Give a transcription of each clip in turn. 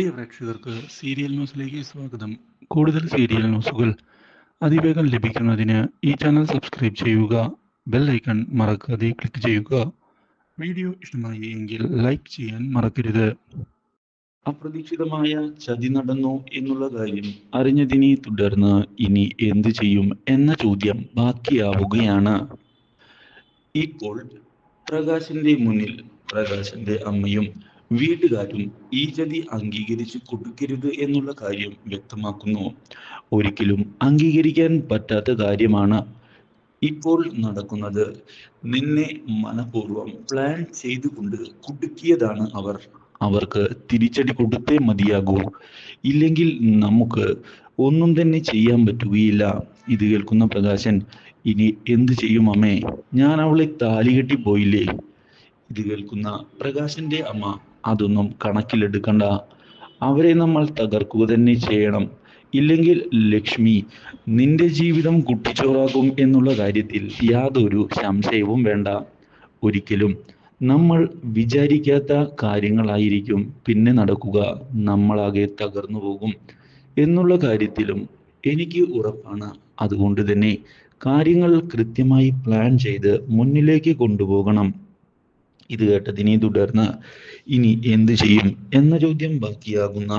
പ്രിയ പ്രേക്ഷകർക്ക് സീരിയൽ ന്യൂസിലേക്ക് സ്വാഗതം. കൂടുതൽ സീരിയൽ ന്യൂസുകൾ അതിവേഗം ലഭിക്കുന്നതിന് ഈ ചാനൽ സബ്സ്ക്രൈബ് ചെയ്യുക. ബെൽ ഐക്കൺ മറക്കാതെ ക്ലിക്ക് ചെയ്യുക. വീഡിയോ ഇഷ്ടമായി എങ്കിൽ ലൈക്ക് ചെയ്യാൻ മറക്കരുത്. അപ്രതീക്ഷിതമായ ചതി നടന്നു എന്നുള്ള കാര്യം അറിഞ്ഞതിനെ തുടർന്ന് ഇനി എന്ത് ചെയ്യും എന്ന ചോദ്യം ബാക്കിയാവുകയാണ്. ഇപ്പോൾ പ്രകാശിന്റെ മുന്നിൽ പ്രകാശിന്റെ അമ്മയും വീട്ടുകാരും ഈ ചതി അംഗീകരിച്ചു കൊടുക്കരുത് എന്നുള്ള കാര്യം വ്യക്തമാക്കുന്നു. ഒരിക്കലും അംഗീകരിക്കാൻ പറ്റാത്ത കാര്യമാണ് ഇപ്പോൾ നടക്കുന്നത്. നിന്നെ മനഃപൂർവ്വം പ്ലാൻ ചെയ്തുകൊണ്ട് കുടുക്കിയതാണ് അവർ. അവർക്ക് തിരിച്ചടി കൊടുത്തേ മതിയാകൂ. ഇല്ലെങ്കിൽ നമുക്ക് ഒന്നും തന്നെ ചെയ്യാൻ പറ്റുകയില്ല. ഇത് കേൾക്കുന്ന പ്രകാശൻ ഇനി എന്ത് ചെയ്യും അമ്മേ? ഞാൻ അവളെ താലി കെട്ടി പോയില്ലേ? ഇത് കേൾക്കുന്ന പ്രകാശന്റെ അമ്മ അതൊന്നും കണക്കിലെടുക്കണ്ട. അവരെ നമ്മൾ തകർക്കുക തന്നെ ചെയ്യണം. ഇല്ലെങ്കിൽ ലക്ഷ്മി നിന്റെ ജീവിതം കുട്ടിച്ചോറാകും എന്നുള്ള കാര്യത്തിൽ യാതൊരു സംശയവും വേണ്ട. ഒരിക്കലും നമ്മൾ വിചാരിക്കാത്ത കാര്യങ്ങളായിരിക്കും പിന്നെ നടക്കുക. നമ്മളാകെ തകർന്നു പോകും എന്നുള്ള കാര്യത്തിലും എനിക്ക് ഉറപ്പാണ്. അതുകൊണ്ട് തന്നെ കാര്യങ്ങൾ കൃത്യമായി പ്ലാൻ ചെയ്ത് മുന്നിലേക്ക് കൊണ്ടുപോകണം. ഇത് കേട്ടതിനെ തുടർന്ന് ഇനി എന്ത് ചെയ്യും എന്ന ചോദ്യം ബാക്കിയാകുന്ന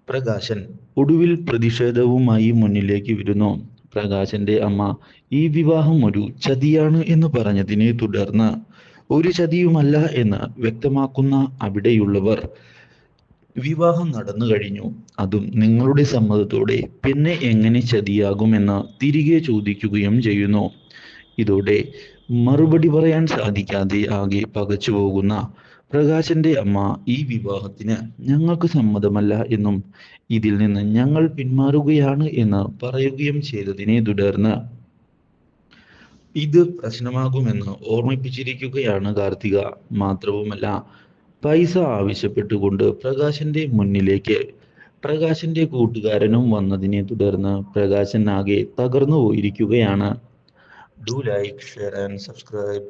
പ്രകാശൻ ഒടുവിൽ പ്രതിഷേധവുമായി മുന്നിലേക്ക് വരുന്നു. പ്രകാശന്റെ അമ്മ ഈ വിവാഹം ഒരു ചതിയാണ് എന്ന് പറഞ്ഞതിനെ തുടർന്ന് ഒരു ചതിയുമല്ല എന്ന് വ്യക്തമാക്കുന്ന അവിടെയുള്ളവർ വിവാഹം നടന്നു കഴിഞ്ഞു, അതും നിങ്ങളുടെ സമ്മതത്തോടെ, പിന്നെ എങ്ങനെ ചതിയാകുമെന്ന് തിരികെ ചോദിക്കുകയും ചെയ്യുന്നു. ഇതോടെ മറുപടി പറയാൻ സാധിക്കാതെ ആകെ പകച്ചു പോകുന്ന പ്രകാശന്റെ അമ്മ ഈ വിവാഹത്തിന് ഞങ്ങൾക്ക് സമ്മതമല്ല എന്നും ഇതിൽ നിന്ന് ഞങ്ങൾ പിന്മാറുകയാണ് എന്ന് പറയുകയും ചെയ്തതിനെ തുടർന്ന് ഇത് പ്രശ്നമാകുമെന്ന് ഓർമ്മിപ്പിച്ചിരിക്കുകയാണ് കാർത്തിക. മാത്രവുമല്ല പൈസ ആവശ്യപ്പെട്ടുകൊണ്ട് പ്രകാശന്റെ മുന്നിലേക്ക് പ്രകാശന്റെ കൂട്ടുകാരനും വന്നതിനെ തുടർന്ന് പ്രകാശൻ ആകെ തകർന്നു പോയിരിക്കുകയാണ്. Do like, share and subscribe.